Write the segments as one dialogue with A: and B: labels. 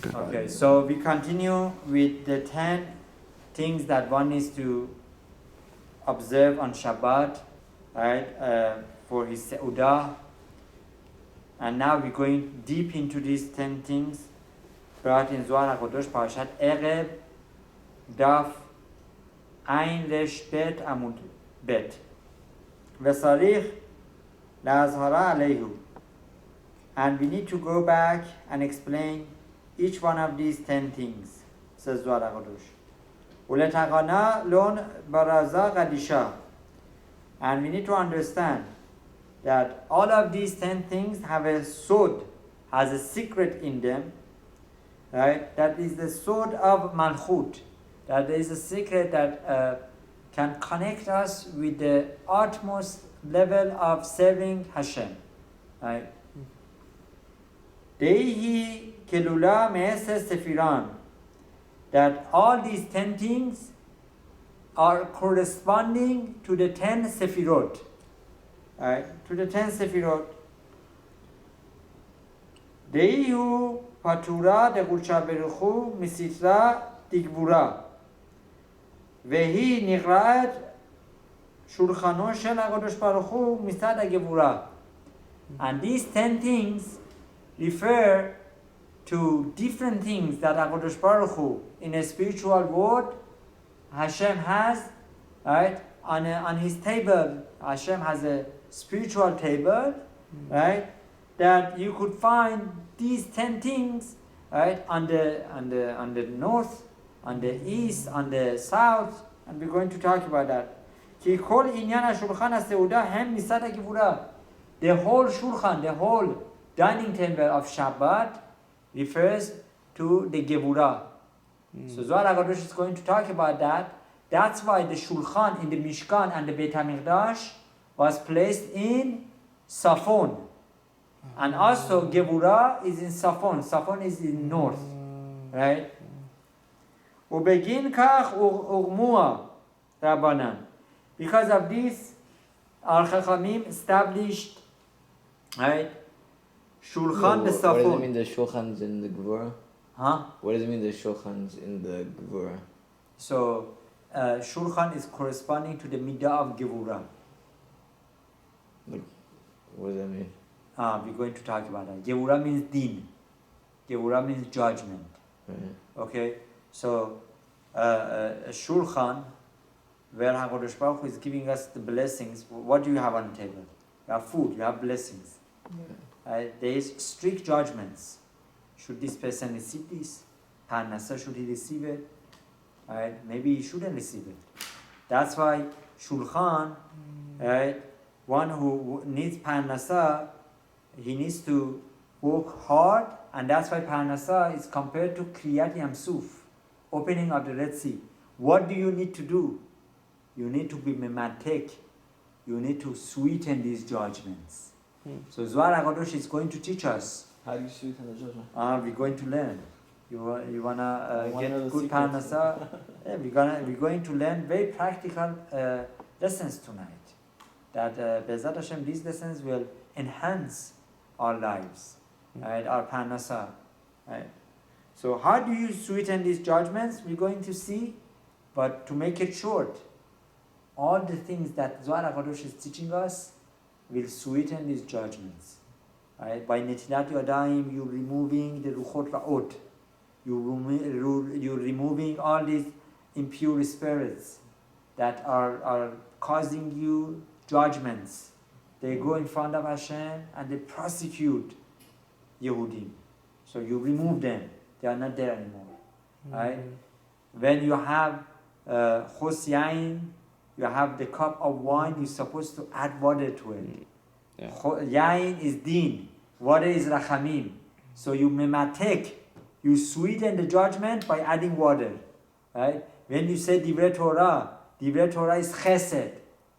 A: Okay, so we continue with the 10 things that one needs to observe on Shabbat, right, for his Seudah. And now we're going deep into these 10 things brought in Zohar HaKadosh, Parashat Erev, Daf, Ein Resh Bet Amud Bet. Vesarich Lazhara Alehu. And we need to go back and explain each one of these 10 things, says Zohar HaKadosh. Uletagana lon baraza gadisha. And we need to understand that all of these 10 things have a sod, has a secret in them, right? That is the sod of Malchut. That there is a secret that can connect us with the utmost level of serving Hashem, right? Dehi kelula me'eses sefiran. That all these 10 things are corresponding to the 10 sefirot. Right? To the 10 sefirot. Dehu patura de Beruchu misitra digbura. Vehi nigraat shulchano shel HaKadosh Baruch Hu misad hagevura. And these 10 things refer to different things that HaKadosh Baruch Hu in a spiritual world Hashem has, right? On his table, Hashem has a spiritual table, right? That you could find these 10 things, right? On the north, on the east, on the south, and we're going to talk about that. The whole shulchan, the whole dining table of Shabbat refers to the Gevurah. So Zohar HaKadosh is going to talk about that. That's why the Shulchan in the Mishkan and the Beit HaMikdash was placed in Safon. And also Gevurah is in Safon. Safon is in north. Right? Ubegin kach ugmua Rabbanan. Because of this, our Chachamim established, right, Shulchan the Safon.
B: What does it mean the Shulchan's in the Gevurah?
A: Huh?
B: What does it mean the Shulchan's in the Gevurah?
A: So, Shulchan is corresponding to the Midah of Gevurah.
B: What does that mean?
A: We're going to talk about that. Gevurah means din. Gevurah means judgment.
B: Right.
A: Okay? So, Shulchan, where HaKadosh Baruch Hu is giving us the blessings, what do you have on the table? You have food, you have blessings. Yeah. There is strict judgments. Should this person receive this? Parnasa, should he receive it? Right? Maybe he shouldn't receive it. That's why Shulchan, right, one who needs Parnasa, he needs to work hard, and that's why Parnasa is compared to Kriyat Yam Suf, opening of the Red Sea. What do you need to do? You need to be mematek. You need to sweeten these judgments. So Zohar HaKadosh is going to teach us.
B: How do you sweeten the judgment?
A: We're going to learn. You wanna get good parnasa? Yeah, we're going to learn very practical lessons tonight. That Be'ezrat Hashem, these lessons will enhance our lives, right? Our parnasa, right? So how do you sweeten these judgments? We're going to see, but to make it short, all the things that Zohar HaKadosh is teaching us will sweeten these judgments. Right? By Netilat Yadayim, you're removing the Ruchot Ra'ot. You're removing all these impure spirits that are causing you judgments. They go in front of Hashem and they prosecute Yehudim. So you remove them. They are not there anymore. Right? When you have Chos Yain, you have the cup of wine, you're supposed to add water to it. Yeah. Yain is din, water is rachamim. So you mematek, you sweeten the judgment by adding water. Right? When you say Divrei Torah is chesed.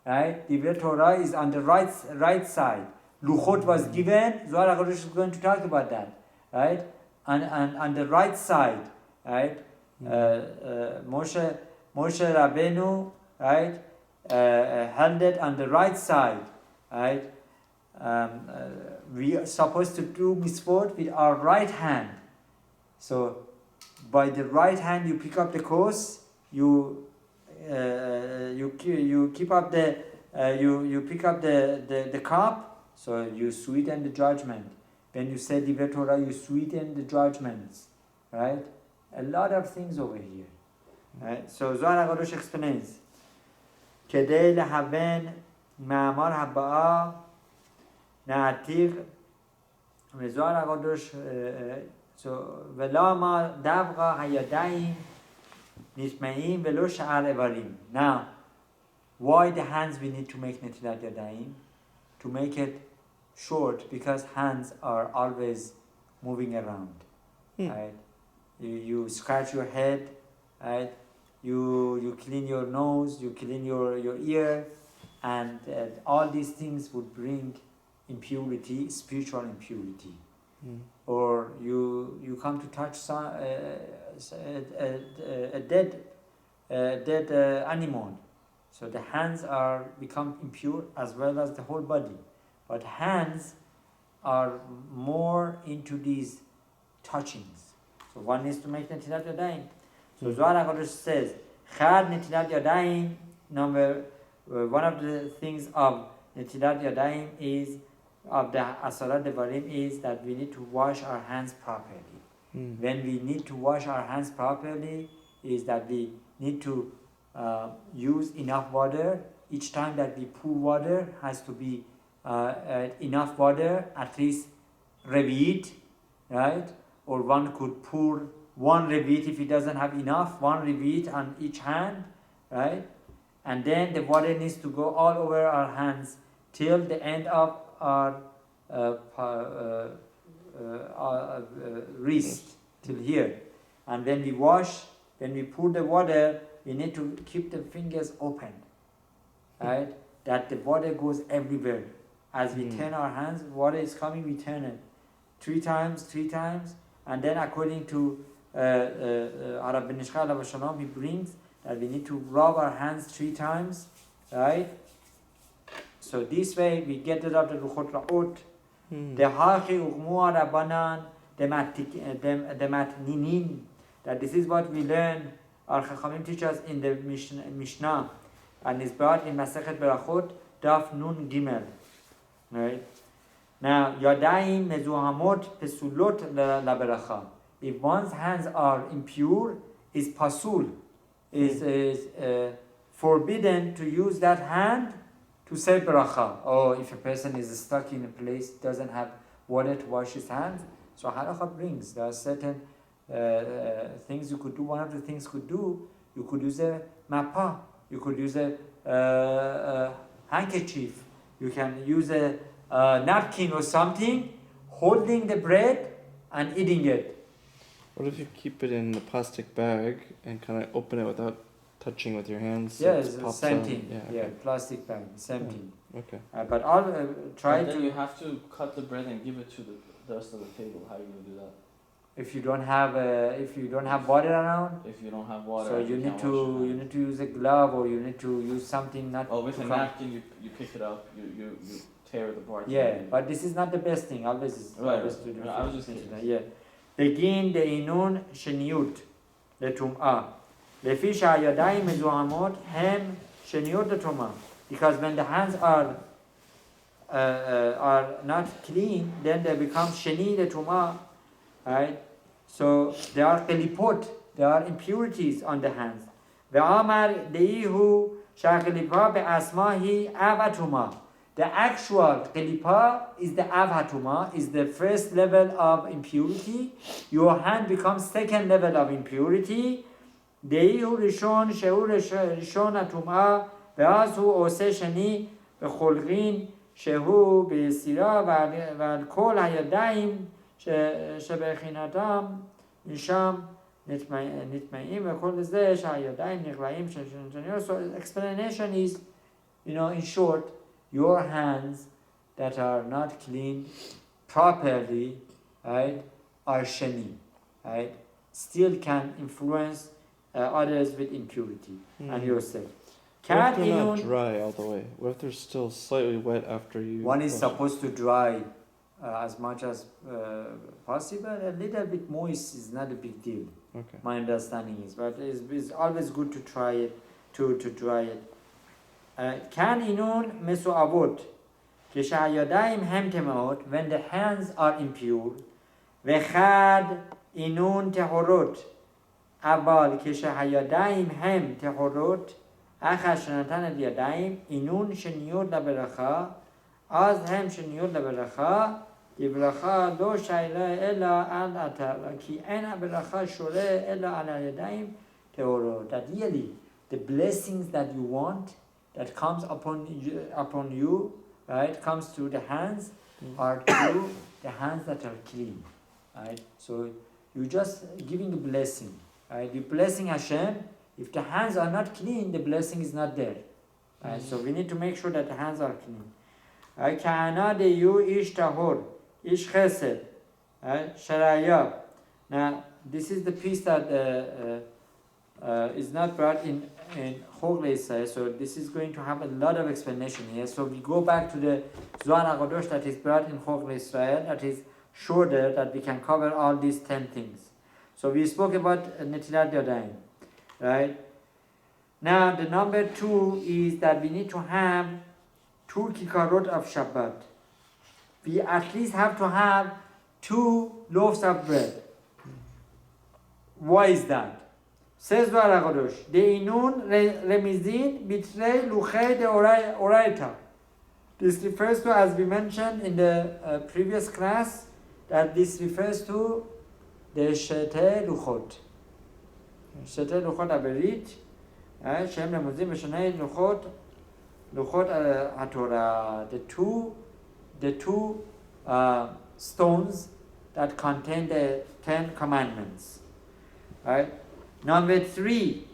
A: Right? Divrei Torah is on the right side. Luchot was given, Zohar HaKadosh is going to talk about that. Right? And on the right side, right? Moshe Rabbeinu, right? Held it on the right side, right? We are supposed to do mitzvot with our right hand. So by the right hand you pick up the kos, you keep up the you pick up the cup, so you sweeten the judgment. When you say Divrei Torah, you sweeten the judgments, right? A lot of things over here, right? So Zohar HaKadosh explains, כדי להבן מאמר הבאה נעתיק וזוהר הקדוש ולמה דווקא הידיים נטמעים ולא שאר איברים. Now, why the hands we need to make netilat yadayim? To make it short, because hands are always moving around, right? You scratch your head, right? You clean your nose, you clean your ear, and all these things would bring impurity, spiritual impurity. Or you come to touch a dead animal, so the hands are become impure as well as the whole body. But hands are more into these touchings. So one is to make netilat yadayim. So Zohar HaKadosh says, Chad netilat yadayim, one of the things of netilat yadayim is, of the asarat devarim, is that we need to wash our hands properly. When we need to wash our hands properly, is that we need to use enough water. Each time that we pour water has to be enough water, at least revit, right? Or one could pour one revit if he doesn't have enough, one revit on each hand, right? And then the water needs to go all over our hands till the end of our wrist, till here. And when we wash, when we pour the water, we need to keep the fingers open, right? That the water goes everywhere. As we turn our hands, water is coming, we turn it 3 times, and then according to Arab bin Ishqa Shalom, he brings that we need to rub our hands 3 times, right? So this way we get rid of the luchot ra'ot, the hachi ugmu rabbanan, the matninin, that this is what we learn, our Chachamim teach us in the Mishnah, and is brought in Masechet Berachot, Daf Nun Gimel. Right? Now, yadayim mezuhamot pesulot laberacha. If one's hands are impure, is pasul, is forbidden to use that hand to say beracha. Or if a person is stuck in a place, doesn't have water to wash his hands, so halacha brings, there are certain things you could do. One of the things you could use a mappa, you could use a handkerchief, you can use a napkin or something, holding the bread and eating it.
B: What if you keep it in a plastic bag and kind of open it without touching with your hands?
A: Yes, same thing. Yeah, plastic bag, same thing.
B: Okay.
A: But I'll try
C: and then
A: to.
C: you have to cut the bread and give it to the rest of the table. How are you going to do that?
A: If you don't have water around.
C: If you don't have water.
A: So you need to use a glove, or you need to use something not.
C: Oh, with a napkin you pick it up. You tear the part.
A: Yeah, but this is not the best thing. Always to do.
C: I was just thinking.
A: Yeah. Begin the inun sheniyut letum'ah. Lefi shayadayim mezuhamot hem sheniyut letum'ah. Because when the hands are not clean, then they become sheni letum'ah, right? So there are kelipot, there are impurities on the hands. Ve'amar deihu shakelipa be'asmahi avatuma. The actual kelipa is the avhatuma, is the first level of impurity. Your hand becomes second level of impurity. Deihu rishon sheur rishon atuma ve'azu ose sheni becholgin shehu be'sira ve'al kol hayadayim שבחינתם משם נטמעים וכל זה שהידיים נקראים שנשניות. So explanation is, in short, your hands that are not cleaned properly, right, are sheni, right, still can influence others with impurity and yourself.
B: What if they're not dry all the way? What if they're still slightly wet after you?
A: One is supposed to dry as much as possible. A little bit moist is not a big deal.
B: Okay.
A: My understanding is, but it's always good to try it. To try it. Can inun mesuavot keshayadaim hem temaot, when the hands are impure. Vechad inun tehorot aval keshayadaim hem tehorot achash natan yadaim inun sheniyot laberacha az hem sheniyot laberacha Yivracha lo shayla ella al atar ki ena beracha shore ella al yadayim teoro. That really the blessings that you want that comes upon you, right, comes through the hands, are through the hands that are clean, right? So you just giving a blessing, right? You blessing Hashem. If the hands are not clean, the blessing is not there, right? So we need to make sure that the hands are clean. Kana de you ish tahor. Ish chesed, sharaya. Now, this is the piece that is not brought in Chok Israel, so this is going to have a lot of explanation here. So we go back to the Zohar HaKadosh that is brought in Chok Israel, that is shorter, that we can cover all these 10 things. So we spoke about Netilat Yadayim, right? Now, the number 2 is that we need to have 2 kikarot of Shabbat. We at least have to have 2 loaves of bread. Why is that? Says Zohar HaKadosh, De'inun remizin bitrei luchei de oraita. This refers to, as we mentioned in the previous class, that this refers to the Shete Luchot. Shete Luchot Aberit, Shem Remuzim B'Shanei Luchot HaTorah. The two stones that contain the 10 commandments. Right? Number 3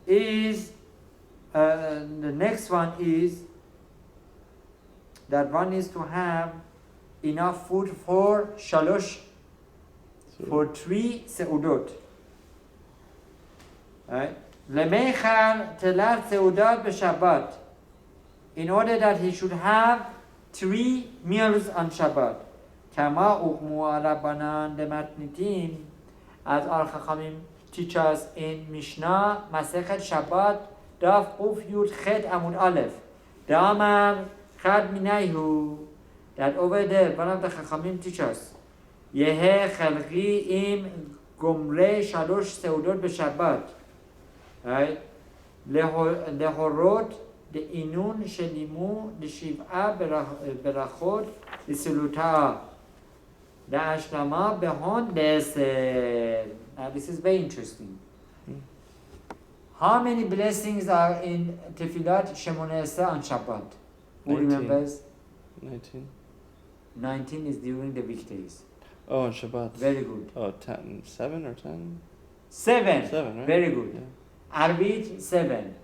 A: is the next one is that one is to have enough food for shalosh, for 3 seudot. Right? Lemechal telat seudat b'Shabbat, in order that he should have 3 meals on Shabbat. Kama ukmu arabanan dematnitim, as our Chachamim teach us in Mishnah, Masechet Shabbat, Daf Uf Yud Chet Amud Aleph. Damar Chad Minayhu, that over there, one of the Chachamim teach us, Yehe Chalgi im Gomrei Shalosh Seudot b'Shabbat. Right? Lehorot the inun shelimu the shiv'a berachot the siluta the ashlama behon deser. Now this is very interesting. How many blessings are in Tefillat Shemoneh Esrei on Shabbat? Who remembers?
B: 19.
A: 19 is during the weekdays.
B: Oh, on Shabbat.
A: Very good.
B: Oh, 10, 7 or 10?
A: 7.
B: 7, right?
A: Very good. Yeah. Arvit 7.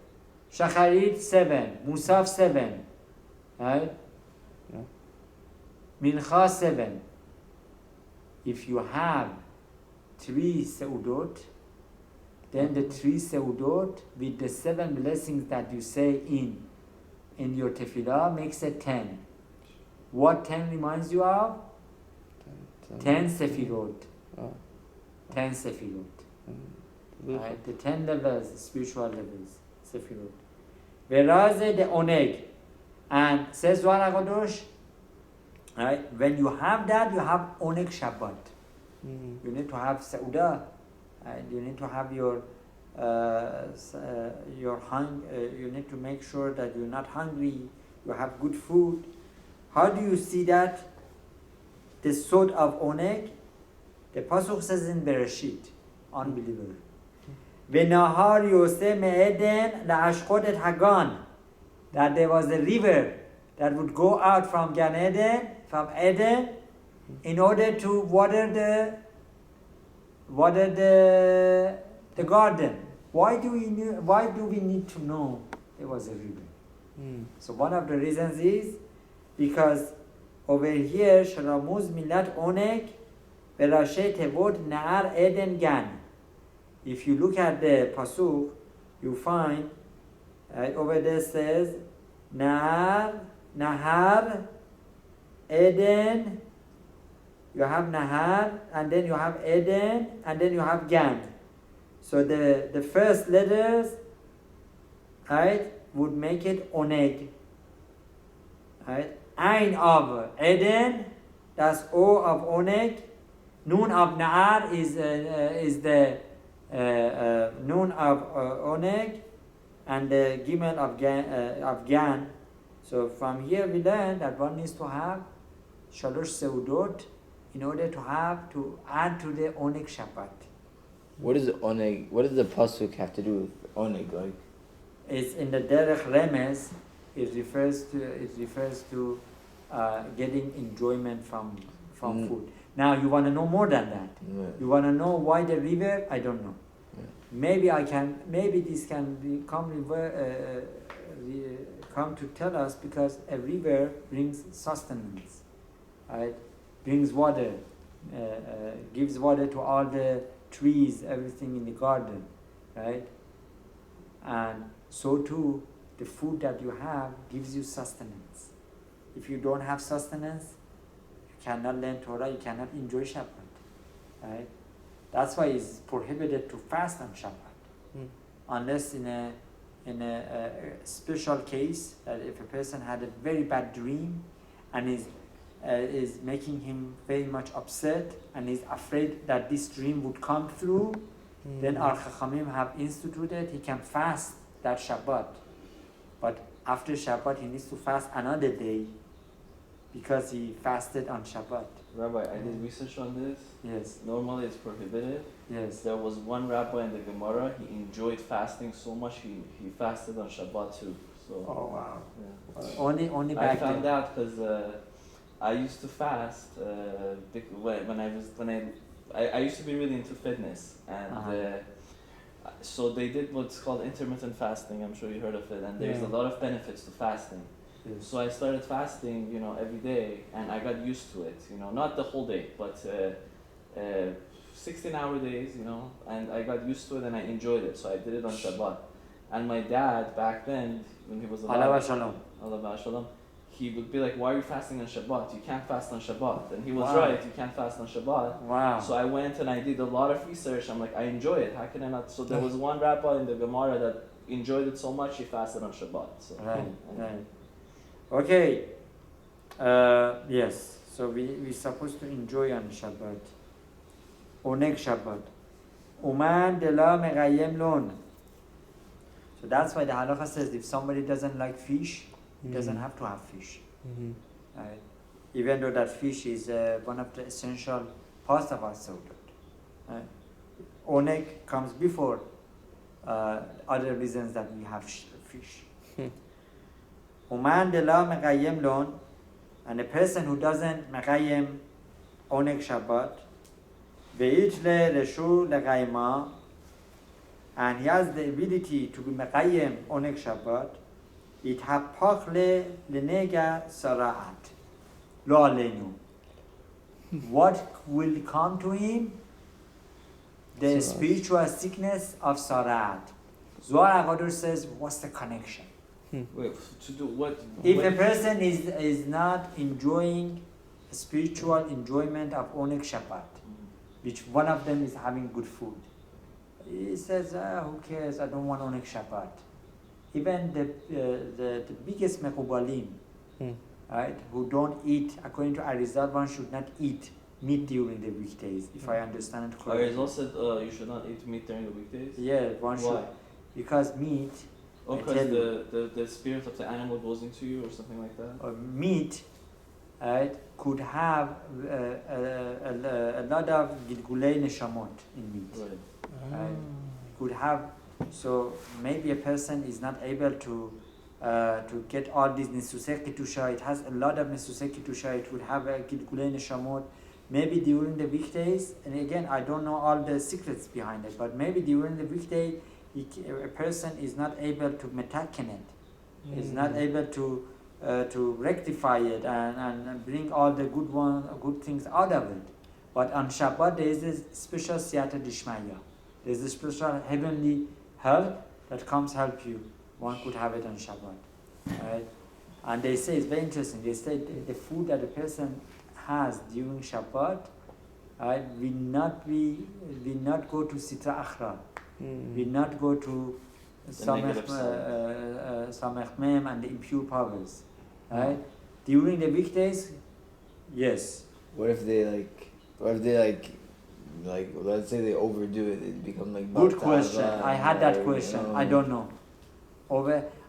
A: Shacharit 7. Musaf 7. Right?
B: Yeah.
A: Mincha 7. If you have 3 seudot, then the 3 seudot with the 7 blessings that you say in your tefillah makes it 10. What 10 reminds you of? 10 sefirot.
B: Oh.
A: 10 sefirot. Right? The 10 levels, spiritual levels, sefirot. Whereas the oneg, and says Zohar HaKadosh, right? When you have that, you have oneg Shabbat.
B: Mm-hmm.
A: You need to have Sauda, and you need to have your you need to make sure that you're not hungry, you have good food. How do you see that? The sod of oneg, the pasuk says in Bereshit, unbelievable. V'nahar Yosef me'eden la'ashkot et Hagan, that there was a river that would go out from Gan Eden, from Eden, in order to water the garden. Why do we need to know there was a river? So one of the reasons is because over here Sharamuz Milat Oneg Berashe Tevot Na'ar Eden Gan. If you look at the pasuk, you find over there says Nahar Eden you have Nahar, and then you have Eden, and then you have Gan. So the first letters, right, would make it Oneg. Right? Ain of Eden, that's O of Oneg. Nun of Na'ar is the Nun of Oneg, and the Gimel of Gan. So from here we learn that one needs to have Shalosh Seudot in order to add to the Oneg Shabbat.
D: What is Oneg? What does the pasuk have to do with Oneg? Like,
A: It's in the Derech Remes. It refers to getting enjoyment from food. Now you want to know more than that.
D: yeah.
A: You want to know why the river? I don't know.
D: Yeah.
A: Maybe this can come to tell us because a river brings sustenance, right? Brings water, gives water to all the trees, everything in the garden, right? And so too, the food that you have gives you sustenance. If you don't have sustenance, you cannot learn Torah, you cannot enjoy Shabbat, right? That's why it's prohibited to fast on Shabbat, unless in a special case, that if a person had a very bad dream and is making him very much upset and is afraid that this dream would come through, then our Chachamim have instituted he can fast that Shabbat. But after Shabbat he needs to fast another day because he fasted on Shabbat.
C: Rabbi, I did research on this.
A: Yes.
C: Normally it's prohibited.
A: Yes.
C: There was one rabbi in the Gemara, he enjoyed fasting so much, he fasted on Shabbat too. So,
A: Oh wow.
C: yeah.
A: Only
C: I
A: back
C: found
A: then.
C: out because I used to fast I used to be really into fitness, and so they did what's called intermittent fasting. I'm sure you heard of it, and there's a lot of benefits to fasting.
A: Yes.
C: So I started fasting, every day, and I got used to it. Not the whole day, but 16-hour days, and I got used to it and I enjoyed it. So I did it on Shabbat. And my dad back then, when he was alive,
A: Alav Shalom.
C: Allah Shalom, he would be like, "Why are you fasting on Shabbat? You can't fast on Shabbat." And he was
A: Wow.
C: right, you can't fast on Shabbat.
A: Wow.
C: So I went and I did a lot of research. I'm like, I enjoy it. How can I not? So there was one rabbi in the Gemara that enjoyed it so much he fasted on Shabbat. So,
A: Right. Okay. Yes. So we're supposed to enjoy on Shabbat. Oneg Shabbat. Uman de la meghayem lon. So that's why the halacha says if somebody doesn't like fish, he doesn't have to have fish. Right? Even though that fish is one of the essential parts of our Seudat. Right? Oneg comes before other reasons that we have fish. Uman de la meghayem lon, and a person who doesn't meghayem Oneg Shabbat, ve'itle reshu leghayma, and he has the ability to be meghayem Oneg Shabbat, it hapachle lenega sara'at lo alenu. What will come to him? The spiritual sickness of sara'at. Zohar HaKadosh says, what's the connection?
C: Wait, to do what?
A: If a person is not enjoying spiritual enjoyment of Oneg Shabbat, which one of them is having good food, he says, who cares, I don't want Oneg Shabbat. Even the biggest Mekubalim, right, who don't eat, according to Arizal, one should not eat meat during the weekdays, if I understand it correctly.
C: Arizal said you should not eat meat during the weekdays?
A: Yeah, one
C: Why?
A: should. Because meat,
C: Because the spirit of the animal goes into you or something like that?
A: or meat, right, could have a lot of Gilgulei Neshamot in meat.
C: Right.
A: Right? Could have, so maybe a person is not able to get all these Nesusei Ketusha. It has a lot of Nesusei Ketusha. It would have a Gilgulei Neshamot. Maybe during the weekdays, and again, I don't know all the secrets behind it, but maybe during the weekday, a person is not able to metaken it, is not able to rectify it and bring all the good things out of it. But on Shabbat there is a special siyata dishmaya. There is a special heavenly help that comes help you. One could have it on Shabbat, right? And they say it's very interesting. They say the food that a person has during Shabbat, right, will not go to Sitra Akhra, will not go to Samech Mem and the impure powers, right? During the weekdays, yes.
D: What if they let's say they overdo it, it become like
A: Good question.
D: Baltava,
A: I had that question.
D: you know.
A: I don't know.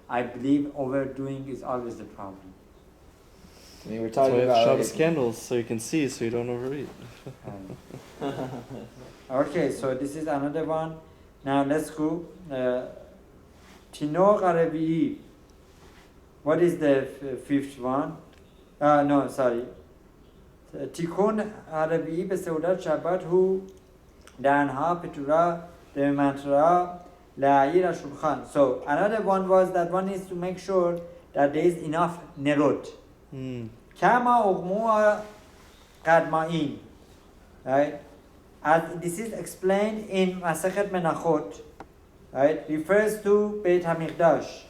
A: I believe overdoing is always the problem.
D: I mean, we're
B: That's why
D: talking
B: you have
D: about
B: Shabbos candles so you can see, so you don't overeat.
A: Okay, so this is another one. Now let's go. Tinoch Arabi. What is the fifth one? No, sorry. Tikun Arabi به سعودت شبت هو دهنها پتورا دمنترا لعیر شلخان. So another one was that one is to make sure that there is enough nerot. Kama ughmu qadma'in. Right? As this is explained in Masechet Menachot, right? Refers to Beit HaMikdash.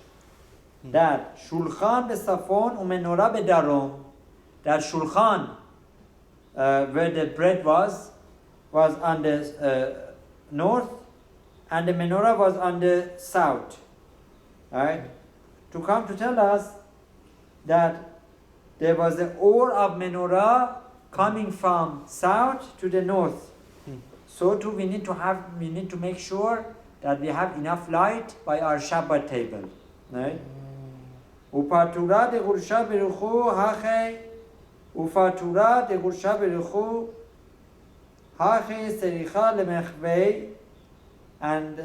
A: That Shulchan beSafon uMenorah beDarom. That Shulchan, where the bread was on the north, and the menorah was on the south. Right? To come to tell us that there was the ore of menorah coming from south to the north. So too we need to make sure that we have enough light by our Shabbat table. Right? Upatura de gursha beruchu hache ufatura de gursha beruchu hache sericha lemechvei. And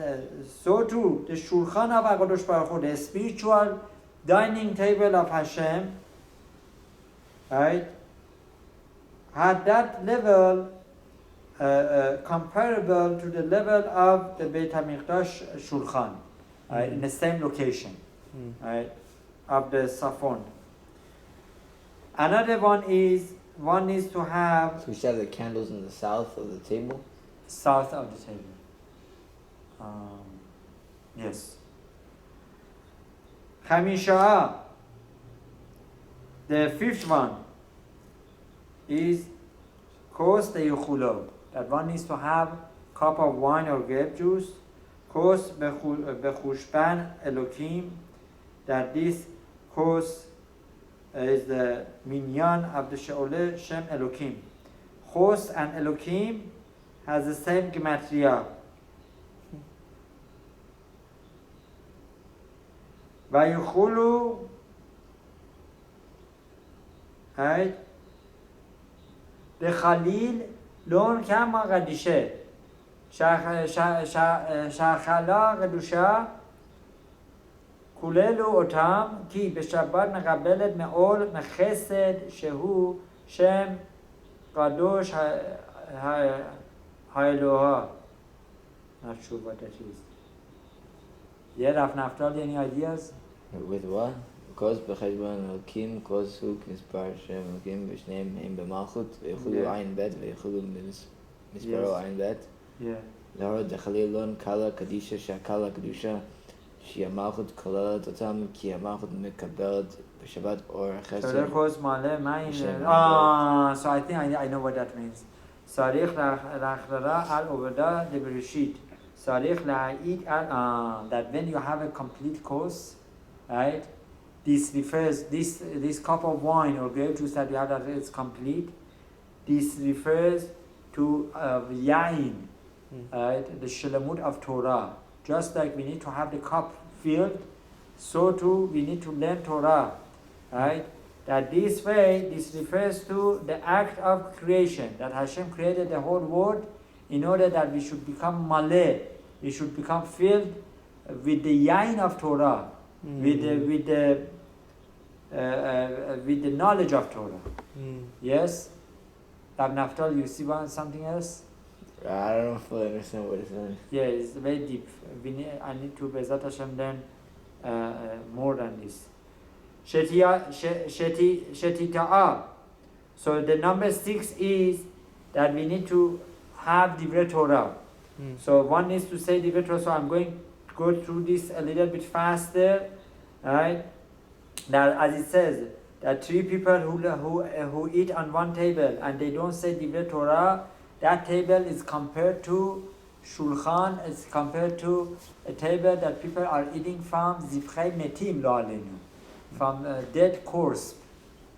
A: so too the Shulchan of HaKadosh Baruch Hu, the spiritual dining table of Hashem, right, had that level comparable to the level of the Beit HaMikdash Shulchan, right, in the same location, right, of the Safon. Another one is to have...
D: So we should have the candles in the south of the table?
A: South of the table. Yes. Chamisha. The fifth one is kos deyuchulo. That one is to have cup of wine or grape juice. Kos bechushpan elokim. That this kos is the minyan of the she'ole shem elokim. Kos and elokim has the same gematria. Vayuchulu, right? The Khalil lon kama gadishe. Shachala gadusha. Kulelu otam ki b'Shabbat meqabelet me'ol mechesed shehu shem kadosh ha'eloha. Not sure what that is. Yeah, Rav Naftali, any ideas?
D: With what? Kos b'cheshbon elokim, kos hu k'mispar shem elokim, v'shneim heim b'malchut, v'yichulu ayin bet, v'yichulu misparo ayin bet.
A: Yeah.
D: L'horad dechaliel lon kala kadisha shakala kadusha, she'amalchut kolelet otam, ki amalchut mekabelet b'Shabbat or chesed.
A: So there goes Maleh Mayin. So I think I know what that means. Sarich la'achrara al oveda de bereshit. Sarich la'id al, that when you have a complete course, right? This refers, this cup of wine or grape juice that you have that is complete. This refers to yain, right? The shalamut of Torah. Just like we need to have the cup filled, so too we need to learn Torah, right? That this way, this refers to the act of creation, that Hashem created the whole world in order that we should become maleh, we should become filled with the yain of Torah, with the knowledge of Torah. Yes? Rav Naftali, you see something else?
D: I don't know if I understand what it's saying.
A: Yeah, it's very deep. I need to Bezat Hashem learn more than this. Shetita'a. So the number 6 is that we need to have Divrei Torah. So one is to say Divrei Torah. So I'm going to go through this a little bit faster, right? That as it says, that three people who eat on one table and they don't say Divrei Torah, that table is compared to Shulchan, is compared to a table that people are eating from Zivchei Metim Lo Aleinu, from a dead corpse.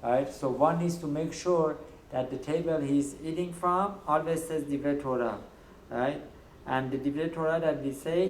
A: Right? So one needs to make sure that the table he's eating from always says Divrei Torah. Right? And the Divrei Torah that we say